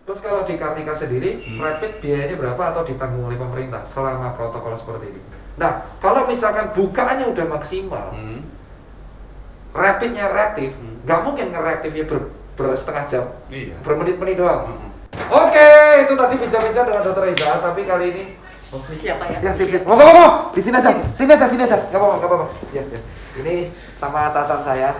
Terus kalau di Kartika sendiri, rapid biayanya berapa atau ditanggung oleh pemerintah selama protokol seperti ini? Nah, kalau misalkan bukaannya udah maksimal, rapidnya reaktif, nggak mungkin ngereaktifnya bersetengah jam, bermenit-menit doang. Oke, itu tadi bincang-bincang dengan Dokter Reza, tapi kali ini siapa ya? Ya, sip. Ngomong, di sini aja, sini aja, nggak apa-apa. Ya. Ini sama atasan saya.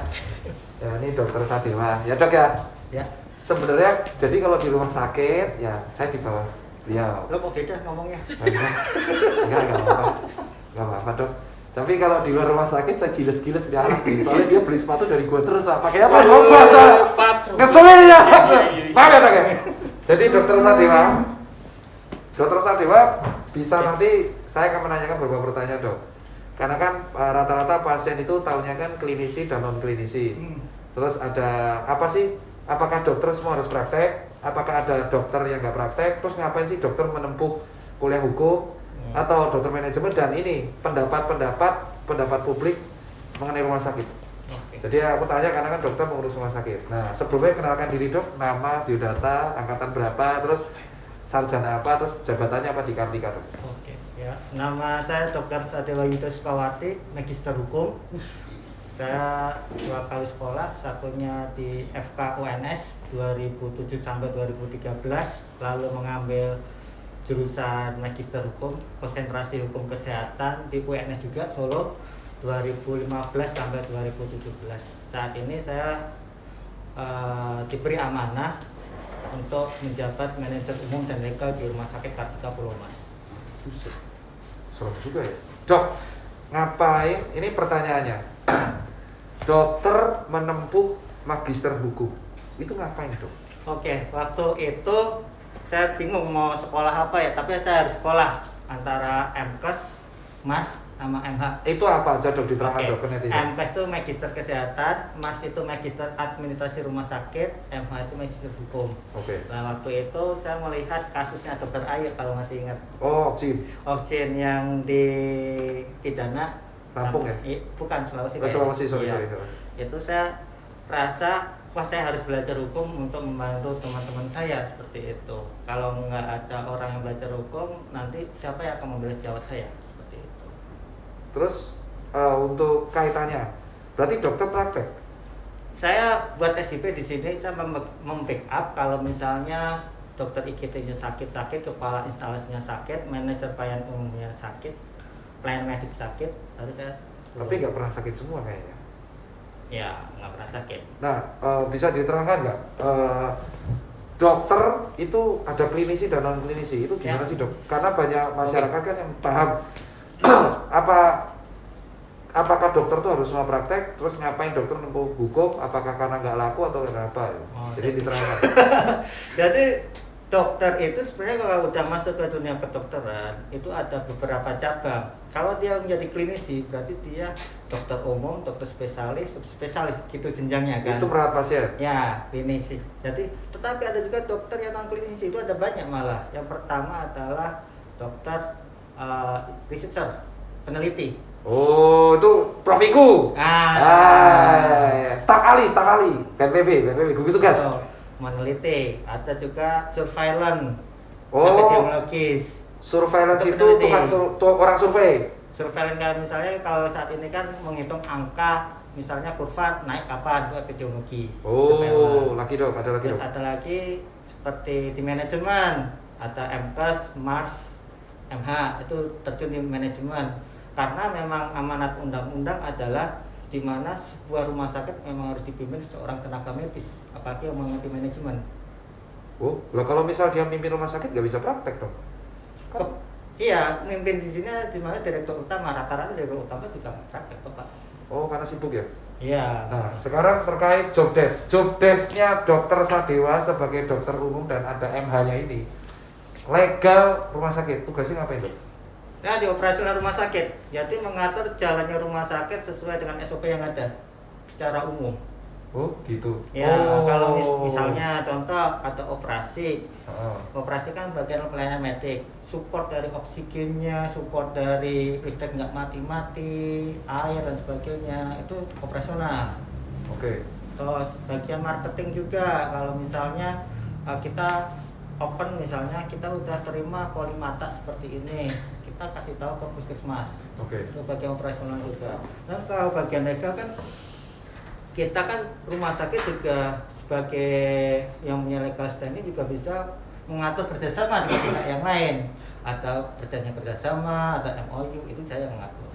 Ya, ini Dokter Sadewa. Ya dok ya. Ya. Sebenarnya jadi kalau di rumah sakit ya saya di bawah beliau. Lo kok beda ngomongnya? Enggak apa-apa dok. Tapi kalau di luar rumah sakit saya giles-giles di anak nih. Soalnya dia beli sepatu dari gua terus Pak. Pakai apa? Bahasa. Ngeselin ya. Paham ya dok ya? Jadi Dokter Sadewa bisa nanti saya akan menanyakan beberapa pertanyaan dok. Karena kan rata-rata pasien itu tahunya kan klinisi dan non klinisi. Terus ada apa sih? Apakah dokter semua harus praktek? Apakah ada dokter yang nggak praktek? Terus ngapain sih dokter menempuh kuliah hukum atau dokter manajemen? Dan ini pendapat publik mengenai rumah sakit. Jadi aku tanya karena kan dokter mengurus rumah sakit. Nah sebelumnya kenalkan diri dok, nama, biodata, angkatan berapa, terus sarjana apa, terus jabatannya apa di Kartika dok? Oke, ya. Nama saya Dr. Sadewa Yuda Sukawati, Magister Hukum. Saya 2 kali sekolah, satunya di FK UNS 2007 sampai 2013, lalu mengambil jurusan Magister Hukum, konsentrasi Hukum Kesehatan di UNS juga Solo 2015 sampai 2017. Saat ini saya diberi amanah untuk menjabat manajer umum dan legal di Rumah Sakit Kartika Pulau Mas. Seru juga ya. Dok, ngapain? Ini pertanyaannya. Dokter menempuh magister hukum. Itu ngapain, Dok? Oke, waktu itu saya bingung mau sekolah apa ya, tapi saya harus sekolah antara MKes, MAS sama MH. Itu apa aja dok diterangkan dok ke netizen? MKes itu Magister Kesehatan, MAS itu Magister Administrasi Rumah Sakit, MH itu Magister Hukum. Oke. Nah waktu itu saya melihat kasusnya Dokter Ayu kalau masih ingat. Oh, Oksin yang di pidana Lampung ya? Bukan Sulawesi. Sorry. Itu saya rasa wah saya harus belajar hukum untuk membantu teman-teman saya seperti itu. Kalau nggak ada orang yang belajar hukum, nanti siapa yang akan membela sejawat saya seperti itu. Terus untuk kaitannya, berarti dokter praktek? Saya buat SIP di sini saya membackup kalau misalnya dokter IGD-nya sakit, kepala instalasinya sakit, manajer pelayanan umumnya sakit, pelayanan medik sakit, lalu saya. Tapi nggak pernah sakit semua kayaknya. Ya nggak pernah sakit. Nah bisa diterangkan nggak? Dokter itu ada klinisi dan non klinisi itu gimana sih dok? Karena banyak masyarakat kan yang paham apakah dokter tuh harus semua praktek? Terus ngapain dokter menempuh hukum? Apakah karena nggak laku atau kenapa? Jadi diterangkan. Jadi dokter itu sebenarnya kalau udah masuk ke dunia kedokteran itu ada beberapa cabang. Kalau dia menjadi klinisi berarti dia dokter umum, dokter spesialis, subspesialis gitu jenjangnya kan. Itu merawat pasien. Ya, klinisi. Jadi tetapi ada juga dokter yang non klinisi itu ada banyak malah. Yang pertama adalah dokter researcher, peneliti. Oh, itu Prof Iku. Staf ahli, BNPB, gugus tugas. Meneliti, ada juga surveillance, epidemiologis. Surveillance itu orang survei. Surveillance kan misalnya kalau saat ini kan menghitung angka, misalnya kurva naik kapan, itu epidemiologi. Oh, lagi dok, ada lagi. Terus ada lagi seperti di manajemen, ada MKes, MAS, MH itu terjun di manajemen. Karena memang amanat undang-undang adalah di mana sebuah rumah sakit memang harus dipimpin seorang tenaga medis, apalagi yang mengerti manajemen. Oh, lah kalau misal dia mimpin rumah sakit nggak bisa praktek dong? Iya, mimpin di sini di mana direktur utama, rata-rata direktur utama juga praktek Pak. Oh, karena sibuk ya? Iya. Nah, sekarang terkait job desk-nya Dokter Sadewa sebagai dokter umum dan ada MH-nya ini, legal rumah sakit, tugasnya ngapain dok? Nah, di operasional rumah sakit, jadi mengatur jalannya rumah sakit sesuai dengan SOP yang ada secara umum. Oh, gitu. Ya, kalau misalnya contoh ada operasi. Operasi kan bagian pelayanan medik, support dari oksigennya, support dari listrik nggak mati-mati, air dan sebagainya, itu operasional. Oke. Terus bagian marketing juga, kalau misalnya kita open misalnya kita udah terima polimata seperti ini, kita kasih tahu ke puskesmas. Oke. Itu bagian operasional juga. Dan kalau bagian legal kan kita kan rumah sakit juga sebagai yang punya legal standing juga bisa mengatur kerjasama dengan pihak yang lain, atau perjanjian kerjasama, atau MOU, itu saya yang mengatur.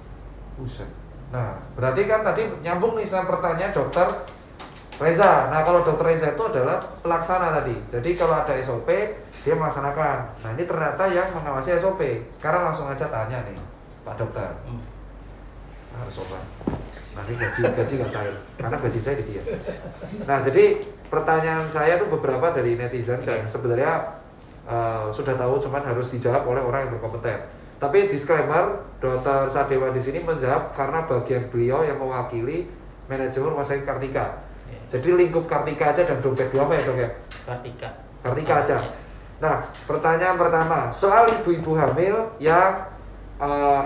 Buset. Nah, berarti kan tadi nyambung nih sama pertanyaan dokter Reza. Nah, kalau dokter Reza itu adalah pelaksana tadi. Jadi kalau ada SOP, dia melaksanakan. Nah, ini ternyata yang mengawasi SOP. Sekarang langsung aja tanya nih, Pak Dokter. Harus sopan. Nanti gaji nggak cair, karena gaji saya di dia. Nah, jadi pertanyaan saya tuh beberapa dari netizen dan sebenarnya sudah tahu, cuman harus dijawab oleh orang yang berkompeten. Tapi disclaimer, Dokter Sadewa di sini menjawab karena bagian beliau yang mewakili manajemen Rumah Sakit Kartika. Jadi lingkup Kartika aja dan dompet dua apa ya dok ya? Kartika aja. Nah, pertanyaan pertama soal ibu-ibu hamil yang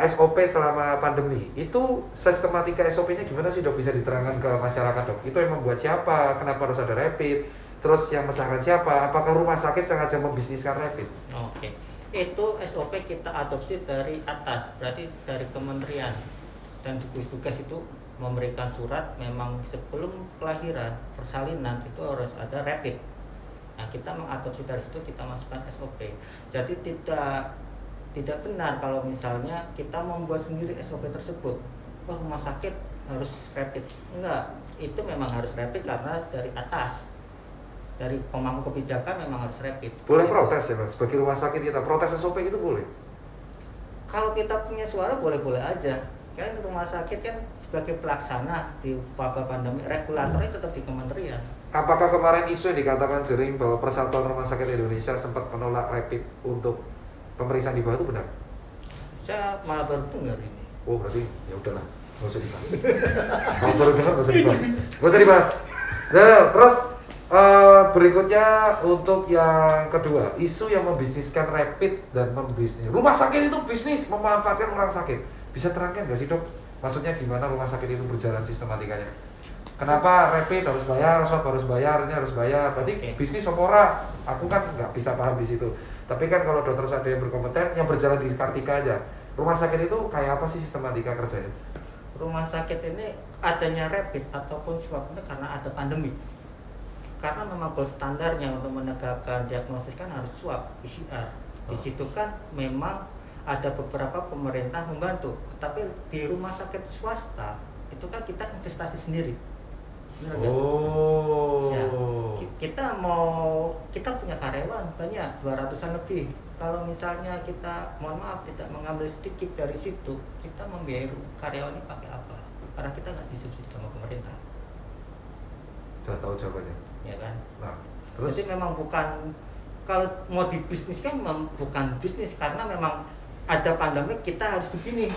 SOP selama pandemi, itu sistematika SOP-nya gimana sih dok? Bisa diterangkan ke masyarakat dok? Itu yang membuat siapa? Kenapa harus ada rapid? Terus yang memesankan siapa? Apakah rumah sakit sengaja membisniskan rapid? Oke, itu SOP kita adopsi dari atas, berarti dari kementerian, dan gugus tugas itu memberikan surat memang sebelum kelahiran persalinan itu harus ada rapid. Nah, kita mengadopsi dari situ, kita masukkan SOP. Jadi tidak benar kalau misalnya kita membuat sendiri SOP tersebut. Oh, rumah sakit harus rapid. Enggak, itu memang harus rapid karena dari atas. Dari pemangku kebijakan memang harus rapid. Boleh protes ya Mas, sebagai rumah sakit kita protes SOP itu boleh? Kalau kita punya suara boleh-boleh aja. Kan rumah sakit kan sebagai pelaksana di wabah pandemi, regulatornya tetap di kementerian. Apakah kemarin isu yang dikatakan jering bahwa Persatuan Rumah Sakit Indonesia sempat menolak rapid untuk pemeriksaan di bawah itu benar? Saya malah baru dengar ini. Oh berarti ya udahlah, nggak usah dibahas. Kalau baru dengar nggak usah dibahas. Nah, terus berikutnya untuk yang kedua, isu yang membisniskan rapid dan membisnis rumah sakit itu bisnis memanfaatkan orang sakit. Bisa terangkan nggak sih dok? Maksudnya gimana rumah sakit itu berjalan sistematikanya? Kenapa rapid harus bayar, swab harus bayar, ini harus bayar? Berarti bisnis opora, aku kan nggak bisa paham di situ. Tapi kan kalau dokter ada yang berkompeten, yang berjalan di Kartika aja, rumah sakit itu kayak apa sih sistematika kerjanya? Rumah sakit ini adanya rapid ataupun swab itu karena ada pandemi. Karena memang gold standarnya untuk menegakkan diagnosis kan harus swab, PCR. Di situ kan memang ada beberapa pemerintah membantu, tapi di rumah sakit swasta itu kan kita investasi sendiri. Benar kan? Ya, kita punya karyawan banyak 200-an lebih. Kalau misalnya kita mohon maaf tidak mengambil sedikit dari situ, kita membiayai karyawan ini pakai apa? Karena kita nggak disubsidi sama pemerintah. Sudah tahu jawabannya. Ya kan? Nah, terus? Jadi memang bukan, kalau mau dibisniskan bukan bisnis, karena memang ada pandemi kita harus begini.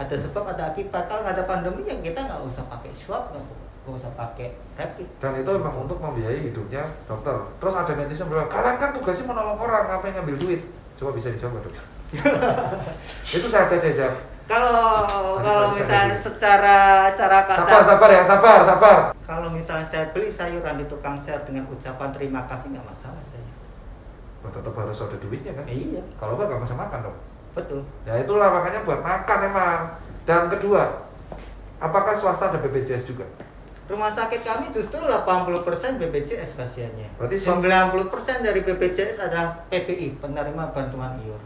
Ada sebab, ada akibat. Kalau nggak ada pandemi ya kita nggak usah pakai swab, nggak usah pakai rapid. Dan itu memang untuk membiayai hidupnya dokter. Terus ada netizen bilang, kalian kan tugasnya menolong orang, ngapain ngambil duit? Coba bisa dicoba dok. Itu saja jawab. Kalau misalnya secara kasar. Sabar. Kalau misalnya saya beli sayuran di tukang sayur dengan ucapan terima kasih, nggak masalah saya. Oh, tetap harus ada duitnya kan? Iya. Kalau nggak bisa makan dong. Betul. Ya itulah makanya buat makan emang. Dan kedua, apakah swasta ada BPJS juga? Rumah sakit kami justru 80% BPJS pasiennya. Berarti 90% dari BPJS adalah PBI, penerima bantuan iur.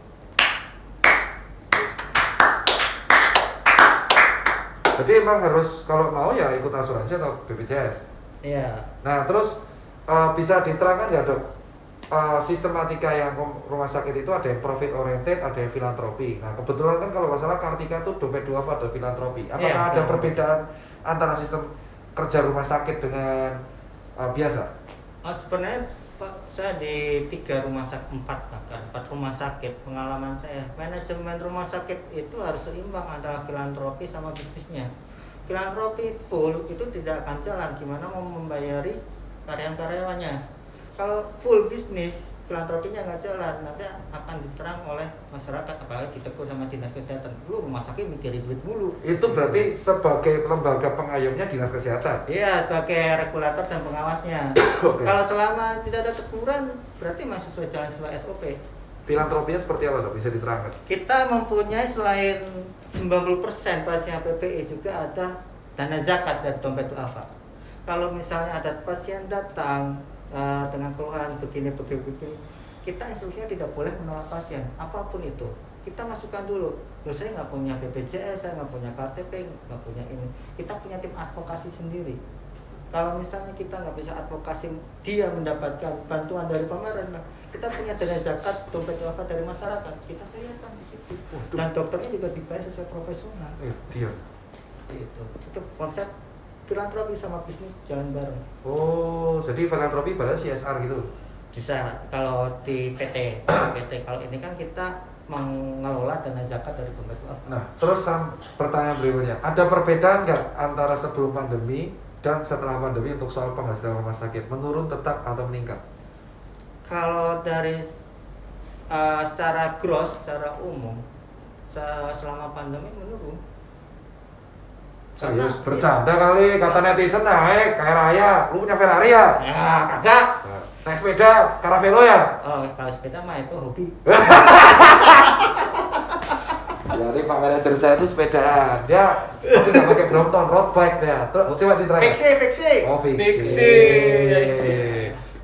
Jadi emang harus kalau mau ya ikut asuransi atau BPJS. Iya. Nah terus bisa diterangkan ya dok, sistematika yang rumah sakit itu ada yang profit oriented, ada yang filantropi. Nah kebetulan kan kalau masalah Kartika itu dompet dua apa ada filantropi. Apakah ada perbedaan antara sistem kerja rumah sakit dengan biasa? Sebenarnya Pak, saya di 3 rumah sakit, 4 rumah sakit. Pengalaman saya, manajemen rumah sakit itu harus seimbang antara filantropi sama bisnisnya. Filantropi full itu tidak akan jalan, gimana mau membayari karyawan-karyawannya. Kalau full bisnis, filantropinya nggak jalan, nanti akan diserang oleh masyarakat, apalagi ditegur sama dinas kesehatan. Lu rumah sakit mikirin duit dulu. Itu berarti sebagai lembaga pengayomnya dinas kesehatan? Iya, sebagai regulator dan pengawasnya. Okay. Kalau selama tidak ada teguran, berarti masih sesuai jalan sesuai SOP. Filantropinya seperti apa tuh? Bisa diterangkan? Kita mempunyai selain 90% pasien PPI juga ada dana zakat dari dompet duafa. Kalau misalnya ada pasien datang dengan keluhan begini, kita instruksinya tidak boleh menolak pasien, apapun itu. Kita masukkan dulu, loh saya nggak punya BPJS, saya nggak punya KTP, nggak punya ini. Kita punya tim advokasi sendiri. Kalau misalnya kita nggak bisa advokasi, dia mendapatkan bantuan dari pemerintah, kita punya dana zakat dompet duafa dari masyarakat, kita bayarkan di situ. Dan dokternya juga dibayar sesuai profesional. Dia. Itu konsep filantropi sama bisnis jalan bareng. Oh, jadi filantropi pada CSR gitu? Bisa, kalau di PT, kalau ini kan kita mengelola dana zakat dari dompet duafa. Nah, terus pertanyaan berikutnya, ada perbedaan nggak antara sebelum pandemi dan setelah pandemi untuk soal penghasilan rumah sakit? Menurun, tetap, atau meningkat? Kalau dari secara gross, secara umum, selama pandemi menurun. Serius, bercanda kali, kata netizen naik, kaya raya, lu punya Ferrari ya? Ya, kagak. Naik sepeda, Caravelo ya? Oh, kalau sepeda mah itu hobi. Jadi Pak manajer saya itu sepedaan, dia tapi nggak pakai Brompton, road bike dia. Terus coba diterangkan. Fiksi. Oh, fiksi.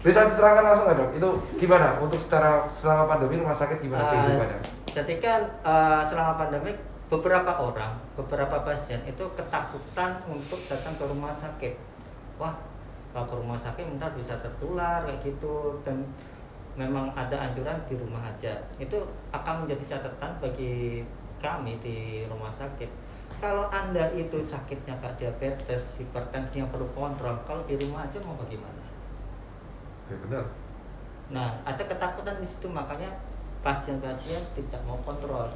Bisa diterangkan langsung nggak dok? Itu gimana? Untuk secara selama pandemi rumah sakit gimana kehidupannya? Jadi kan selama pandemi beberapa pasien itu ketakutan untuk datang ke rumah sakit. Wah, kalau ke rumah sakit bentar bisa tertular kayak gitu, dan memang ada anjuran di rumah aja. Itu akan menjadi catatan bagi kami di rumah sakit. Kalau Anda itu sakitnya kayak diabetes, hipertensi yang perlu kontrol, kalau di rumah aja mau bagaimana? Ya benar. Nah, ada ketakutan di situ, makanya pasien-pasien tidak mau kontrol.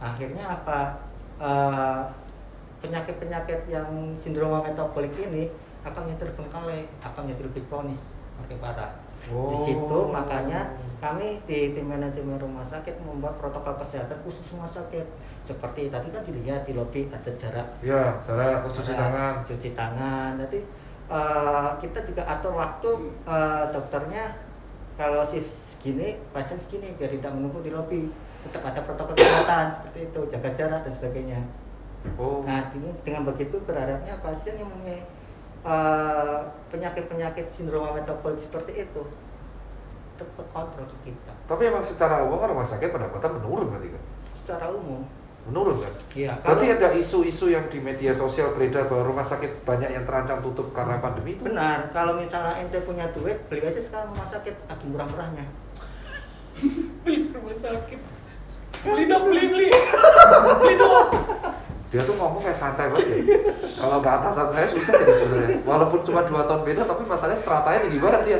Akhirnya apa? Penyakit-penyakit yang sindrom metabolik ini akan menjadi terbengkalai, akan menjadi lebih kronis, makin parah. Di situ makanya kami di tim manajemen rumah sakit membuat protokol kesehatan khusus rumah sakit. Seperti tadi kan dilihat di lobi ada jarak. Ya, jarak cuci tangan. Cuci tangan. Jadi kita juga atur waktu dokternya kalau shift segini, pasien segini biar tidak menunggu di lobi. Tetap ada protokol kesehatan seperti itu, jaga jarak dan sebagainya. Nah, dengan begitu berharapnya pasien yang mempunyai penyakit-penyakit sindrom metabolik seperti itu terkontrol ke kita. Tapi emang secara umum rumah sakit pendapatan menurun berarti kan? Secara umum menurun kan? Iya. Berarti ada isu-isu yang di media sosial beredar bahwa rumah sakit banyak yang terancam tutup karena pandemi itu? Benar. Kalau misalnya ente punya duit, beli aja sekarang rumah sakit, lagi murah-murahnya. Beli rumah sakit. Beli dong. Dia tuh ngomong kayak santai banget ya. Kalau ke atasan saya susah jadi sebenarnya. Walaupun cuma 2 tahun beda, tapi masalahnya stratanya tinggi banget dia.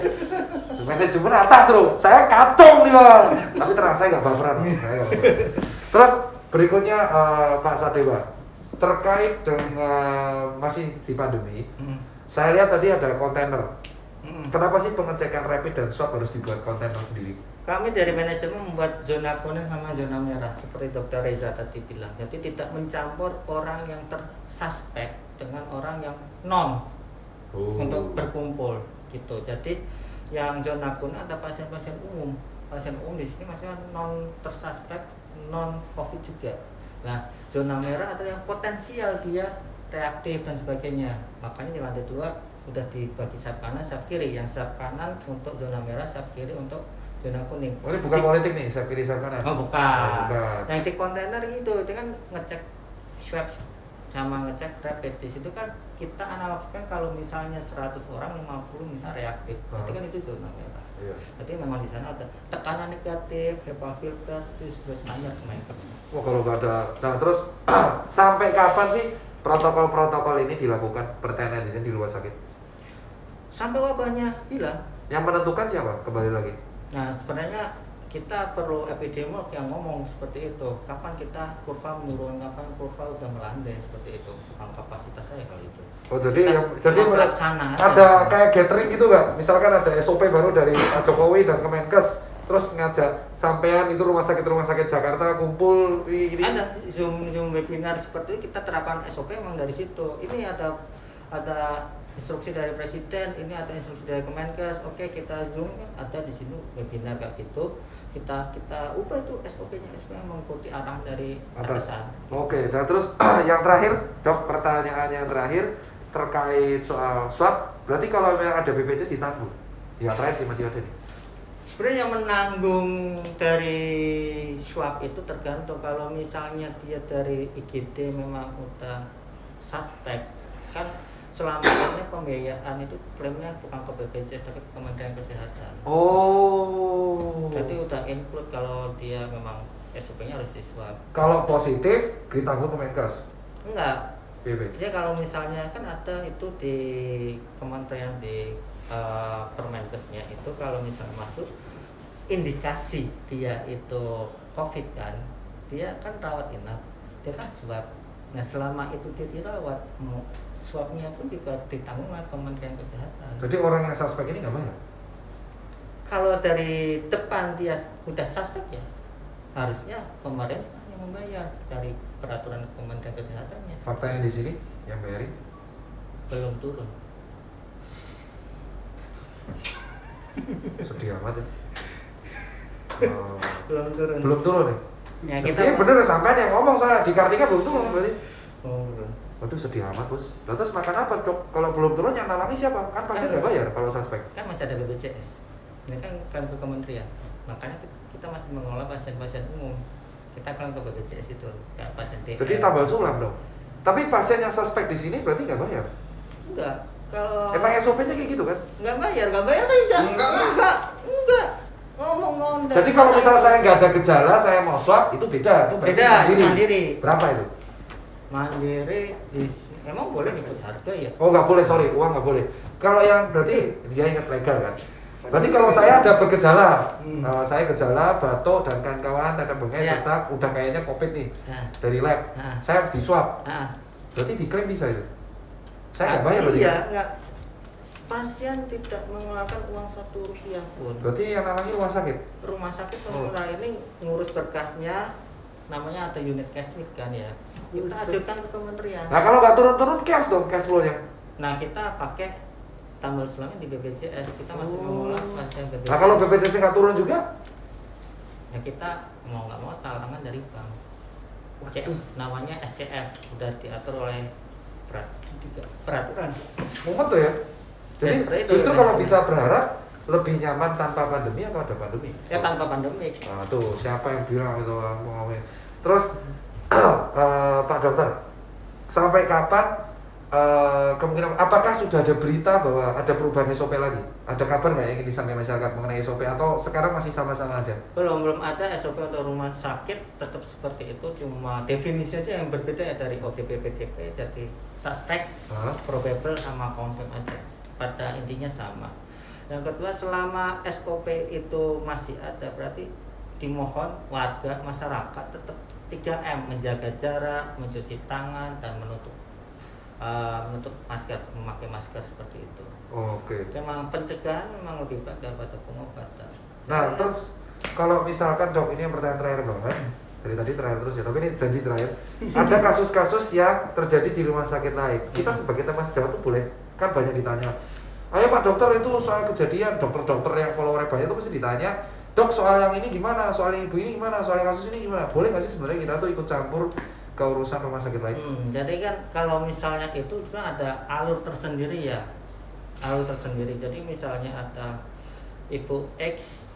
Manajemen atas loh, saya kacung nih bang. Tapi terang saya nggak baperan. Terus berikutnya Pak Sadewa, terkait dengan masih di pandemi, saya lihat tadi ada kontainer. Kenapa sih pengecekan rapid dan swab harus dibuat kontainer sendiri? Kami dari manajemen membuat zona kuning sama zona merah seperti Dr. Reza tadi bilang. Jadi tidak mencampur orang yang tersuspek dengan orang yang non untuk berkumpul gitu. Jadi yang zona kuning ada pasien-pasien umum. Pasien umum di sini maksudnya non tersuspek, non COVID juga. Nah, zona merah adalah yang potensial dia reaktif dan sebagainya. Makanya di lantai 2 sudah dibagi sab kanan, sab kiri. Yang sab kanan untuk zona merah, sab kiri untuk zona kuning. Oh, ini bukan politik nih, saya pilih saya kanan. Oh, bukan. Bukan. Yang di kontainer gitu, itu kan ngecek swab sama ngecek rapid. Di situ kan kita analogikan kalau misalnya 100 orang 50 misalnya reaktif. Berarti kan itu zona merah. Iya. Jadi memang di sana ada tekanan negatif, HEPA filter, itu sudah standar Kemenkes. Wah, kalau nggak ada. Nah, terus sampai kapan sih protokol-protokol ini dilakukan pertanyaan di sini di rumah sakit? Sampai wabahnya hilang. Yang menentukan siapa? Kembali lagi. Nah, sebenarnya kita perlu epidemiolog yang ngomong seperti itu. Kapan kita kurva menurun, kapan kurva udah melandai seperti itu. Bukan kapasitas saya kalau itu. Oh jadi pelaksana ada kayak gathering gitu nggak? Misalkan ada SOP baru dari Pak Jokowi dan Kemenkes, terus ngajak sampean itu rumah sakit Jakarta kumpul ini. Ada zoom webinar seperti itu, kita terapkan SOP memang dari situ. Ini ada instruksi dari presiden, ini ada instruksi dari Kemenkes. Oke, kita zoom ada di sini webinar kayak gitu. Kita ubah itu SOP-nya mengikuti arahan dari atasan. Oke, dan terus yang terakhir, Dok, pertanyaan yang terakhir terkait soal swab. Berarti kalau memang ada BPJS ditanggung. Ya terakhir sih masih ada nih. Sebenarnya yang menanggung dari swab itu tergantung. Kalau misalnya dia dari IGD memang udah suspek, kan selama ini pembiayaan itu klaimnya bukan ke BPJS tapi ke Kementerian Kesehatan. Oh. Jadi udah include kalau dia memang SOP-nya harus diswab. Kalau positif ditanggung Kemenkes? Enggak. BB. Jadi kalau misalnya kan ada itu di kementerian di Permenkesnya itu kalau misalnya masuk indikasi dia itu COVID kan, dia kan rawat inap, dia kan swab. Nah selama itu dia dirawat, swabnya pun juga ditanggung oleh Kementerian Kesehatan. Jadi orang yang suspek ini nggak bayar? Kalau dari depan dia udah suspek ya, harusnya pemerintah yang membayar dari peraturan Kementerian Kesehatannya. Faktanya di sini yang bayarin belum turun. Sedih amat ya. Belum turun Ya? Ya kita Ini bener sampai yang ngomong saya di Kartika belum turun berarti. belum. Waduh sedih amat bos. Terus makan apa dok? Kalau belum turun yang nalangi siapa? Kan pasti nggak bayar kalau suspek. Kan masih ada BPJS. Ini kan ke kementerian. Makanya kita masih mengelola pasien-pasien umum. Kita kan ke BPJS itu, kayak pasien TR. Jadi tambal sulam dong. Tapi pasien yang suspek di sini berarti nggak bayar? Enggak. Kalau Emang SOP-nya kayak gitu kan? nggak bayar kan enggak. Ngomong. Jadi kalau misalnya saya nggak ada gejala, saya mau swab itu beda. Itu berarti beda, mandiri. Berapa itu? Mandiri emang boleh ikut harga ya? Oh nggak boleh, sorry, uang nggak boleh. Kalau yang berarti dia ingat legal kan? Berarti kalau saya ada bergejala, saya gejala, batuk dan kawan-kawan, ada bengek, sesak, udah kayaknya COVID nih dari lab, saya di swab, berarti diklaim bisa itu? Saya nggak bayar berarti? Iya, nggak. Pasien tidak mengeluarkan uang Rp1 pun. Berarti yang namanya rumah sakit? Rumah sakit pemerintah ini ngurus berkasnya, namanya ada unit cash kan ya. Kita ajukan ke kementerian. Nah kalau nggak turun-turun cash dong, cash flow-nya? Nah kita pakai tambal sulamnya di BPJS, kita masih mengelola pasien BPJS. Nah kalau BPJS nggak turun juga? Ya kita mau nggak mau talangan dari bank. Namanya SCF, udah diatur oleh peraturan. Mumet tuh ya? Jadi justru kalau bisa berharap lebih nyaman tanpa pandemi atau ada pandemi? Ya tanpa pandemi. Nah tuh siapa yang bilang itu ngomongin. Terus Pak Dokter, sampai kapan kemungkinan apakah sudah ada berita bahwa ada perubahan SOP lagi? Ada kabar nggak yang ingin disampaikan masyarakat mengenai SOP atau sekarang masih sama-sama aja? Belum ada SOP untuk rumah sakit tetap seperti itu, cuma definisi aja yang berbeda ya dari ODP, PDP, jadi suspek, probable sama confirm aja. Pada intinya sama. Yang kedua, selama SOP itu masih ada, berarti dimohon warga masyarakat tetap 3M, menjaga jarak, mencuci tangan, dan menutup masker, memakai masker seperti itu. Oke. Memang pencegahan memang lebih baik daripada pengobatan. Nah, terus kalau misalkan dok, ini yang pertanyaan terakhir banget. Dari tadi terakhir terus ya, tapi ini janji terakhir. Ada kasus-kasus yang terjadi di rumah sakit lain. Kita sebagai teman sejawat tuh boleh, kan banyak ditanya. Ayo Pak Dokter, itu soal kejadian, dokter-dokter yang followernya banyak itu pasti ditanya, dok soal yang ini gimana, soal yang ibu ini gimana, soal yang kasus ini gimana. Boleh nggak sih sebenarnya kita tuh ikut campur ke urusan rumah sakit lain? Jadi kan kalau misalnya itu sebenarnya ada alur tersendiri ya, alur tersendiri. Jadi misalnya ada Ibu X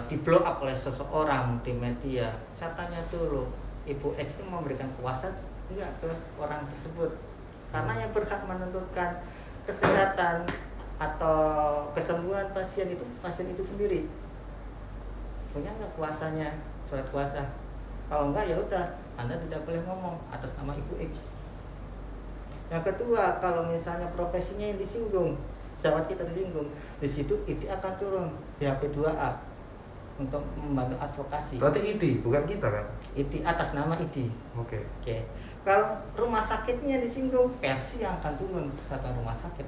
di blow up oleh seseorang di media, saya tanya dulu, Ibu X itu memberikan kuasa enggak ke orang tersebut? Karena yang berhak menentukan kesehatan atau kesembuhan pasien itu sendiri. Punya nggak kuasanya, surat kuasa? Kalau enggak ya udah, Anda tidak boleh ngomong atas nama Ibu X. Yang kedua, kalau misalnya profesinya yang disinggung, sejawat kita disinggung, di situ itu akan turun BHP 2A. untuk membantu advokasi. Berarti ID bukan kita kan? ID atas nama ID. Oke. Oke. Kalau rumah sakitnya disinggung, Persi yang akan turun ke satuan rumah sakit.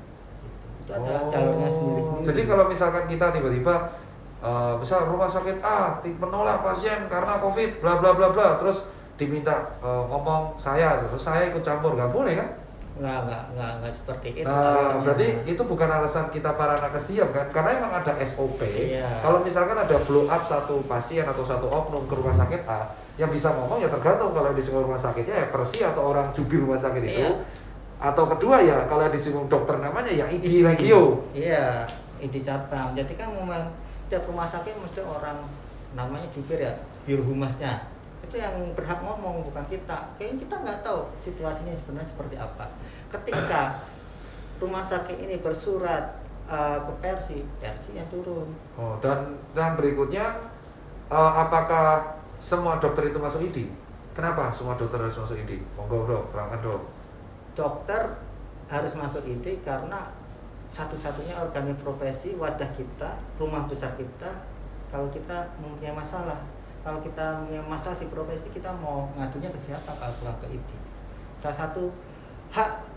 Itu ada jalurnya sendiri-sendiri. Jadi kalau misalkan kita tiba-tiba misal rumah sakit A menolak pasien karena COVID bla bla bla bla, terus diminta ngomong terus saya ikut campur, nggak boleh kan? Nggak seperti itu. Nah, berarti itu bukan alasan kita para nakes diam kan? Karena emang ada SOP. Iya. Kalau misalkan ada blow up satu pasien atau satu oknum ke rumah sakit A, yang bisa ngomong ya tergantung kalau disinggung rumah sakitnya ya Persi atau orang jubir rumah sakit itu. Iya. Atau kedua ya kalau disinggung dokter namanya ya ID Regio. Iya, ID cabang. Jadi kan memang tiap rumah sakit mesti orang namanya jubir ya, biro humasnya. Itu yang berhak ngomong, bukan kita. Kayaknya kita nggak tahu situasinya sebenarnya seperti apa. Ketika rumah sakit ini bersurat ke Persi yang turun. Oh, dan berikutnya apakah semua dokter itu masuk ID? Kenapa semua dokter harus masuk ID? Monggo bro, terangkan dong. Dokter harus masuk ID karena satu-satunya organisasi profesi wadah kita, rumah besar kita. Kalau kita mempunyai masalah, kalau kita mempunyai masalah di profesi, kita mau ngadunya ke siapa kalau bukan ke ID? Salah satu hak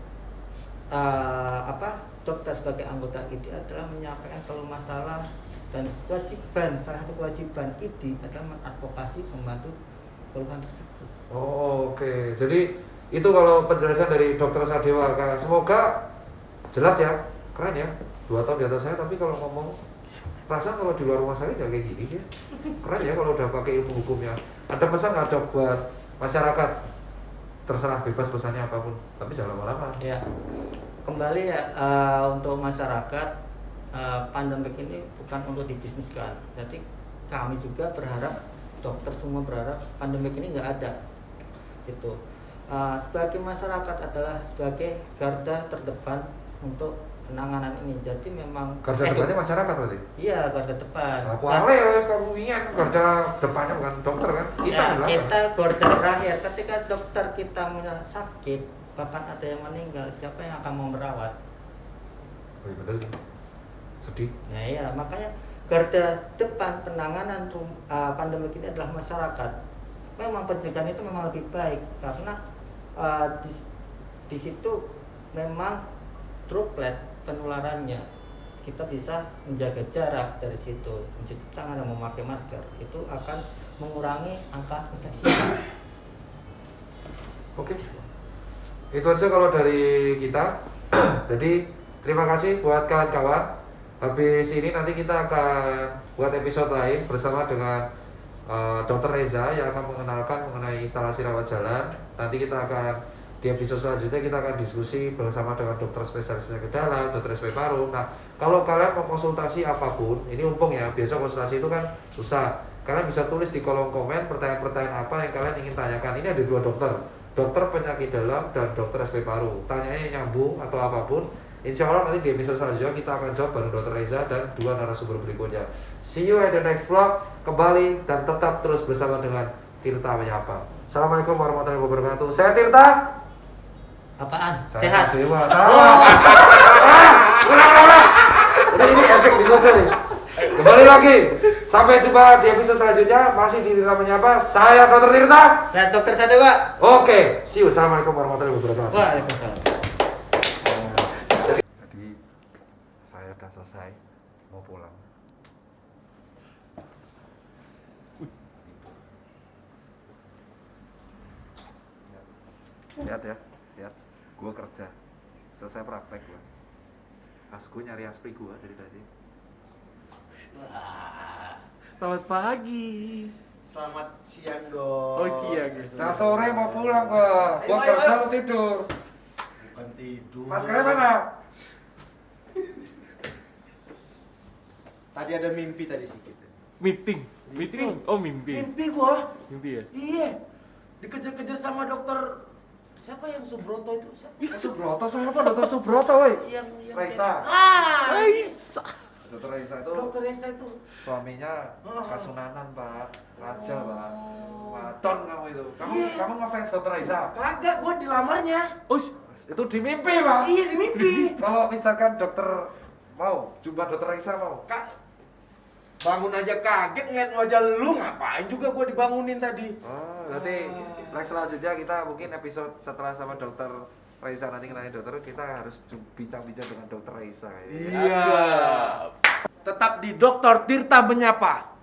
dokter sebagai anggota ID adalah menyampaikan kalau masalah, dan kewajiban, salah satu kewajiban ID adalah mengadvokasi membantu keluhan tersebut. Oh, oke. Jadi itu kalau penjelasan dari Dokter Sadewa, semoga jelas ya, keren ya. 2 tahun di atas saya, tapi kalau ngomong perasaan kalau di luar rumah sakit ya kayak gini dia. Keren ya kalau udah pakai ilmu hukumnya. Ada pesan nggak dok buat masyarakat? Terserah, bebas pesannya apapun, tapi jangan lama-lama. Ya, kembali ya untuk masyarakat, pandemik ini bukan untuk dibisniskan. Jadi kami juga berharap, dokter semua berharap pandemik ini nggak ada. Itu sebagai masyarakat adalah sebagai garda terdepan untuk penanganan ini. Jadi memang garda depannya masyarakat berarti? Iya, garda depan. Aku ya kamu ingat garda depannya bukan dokter kan? Kita garda terakhir. Ketika dokter kita sakit, bahkan ada yang meninggal, siapa yang akan mau merawat? Oh iya benar sih. Sedih. Nah ya, makanya garda depan penanganan pandemi ini adalah masyarakat. Memang pencegahan itu memang lebih baik karena di situ memang droplet penularannya. Kita bisa menjaga jarak dari situ, mencuci tangan dan memakai masker. Itu akan mengurangi angka infeksi. Oke. Itu aja kalau dari kita. Jadi terima kasih buat kawan-kawan. Habis ini nanti kita akan buat episode lain bersama dengan Dr. Reza yang akan mengenalkan mengenai instalasi rawat jalan. Nanti kita akan di episode selanjutnya kita akan diskusi bersama dengan dokter spesialis penyakit dalam, dokter SP paru. Nah, kalau kalian mau konsultasi apapun, ini umpung ya, biasa konsultasi itu kan susah. Kalian bisa tulis di kolom komen pertanyaan-pertanyaan apa yang kalian ingin tanyakan. Ini ada 2 dokter penyakit dalam dan dokter SP paru. Tanyanya nyambung atau apapun, insya Allah nanti di episode selanjutnya kita akan jawab bareng Dr. Reza dan 2 narasumber berikutnya. See you at the next vlog. Kembali dan tetap terus bersama dengan Tirta Menyapa. Assalamualaikum warahmatullahi wabarakatuh. Saya Tirta. Apaan? Saya Sehat. Dewa. Salah. Udah ini efek di nih. Kembali lagi. Sampai jumpa di episode selanjutnya. Masih di Tirta Menyapa. Saya Dr. Tirta. Saya Dokter Sadewa. Oke. See you. Assalamualaikum warahmatullahi wabarakatuh. Waalaikumsalam. Jadi saya udah selesai mau pulang. Lihat ya, lihat. Gue kerja, selesai praktek gue. Asku nyari aspri gue dari tadi. Selamat pagi. Selamat siang dong. Oh siang ya. Nah sore mau pulang gue. Gue kerja lu tidur. Bukan tidur. Maskernya mana? Tadi ada mimpi tadi sih kita. Meeting. Oh mimpi. Mimpi gua. Mimpi ya. Iya. Dikejar-kejar sama dokter. Siapa yang Subroto itu? Siapa? Subroto sama apa? Dokter Subroto, woi. Yang Raisa. Raisa. Dokter Raisa itu Dokter Raisa itu. suaminya Kasunanan pak, raja pak. Oh. Wadon kamu itu. Kamu Iya. kamu ngefans Dokter Raisa? Kagak, gua dilamarnya. Oh Itu di mimpi pak. Iya di mimpi. Kalau misalkan dokter mau jumpa Dokter Raisa mau? Kak, Bangun aja kaget ngeliat wajah lu, ngapain juga gua dibangunin tadi. Oh, nanti next selanjutnya kita mungkin episode setelah sama dokter Raisa nanti kenalin dokter, kita harus bincang-bincang dengan dokter Raisa. Iya. Tetap di Dokter Tirta Menyapa.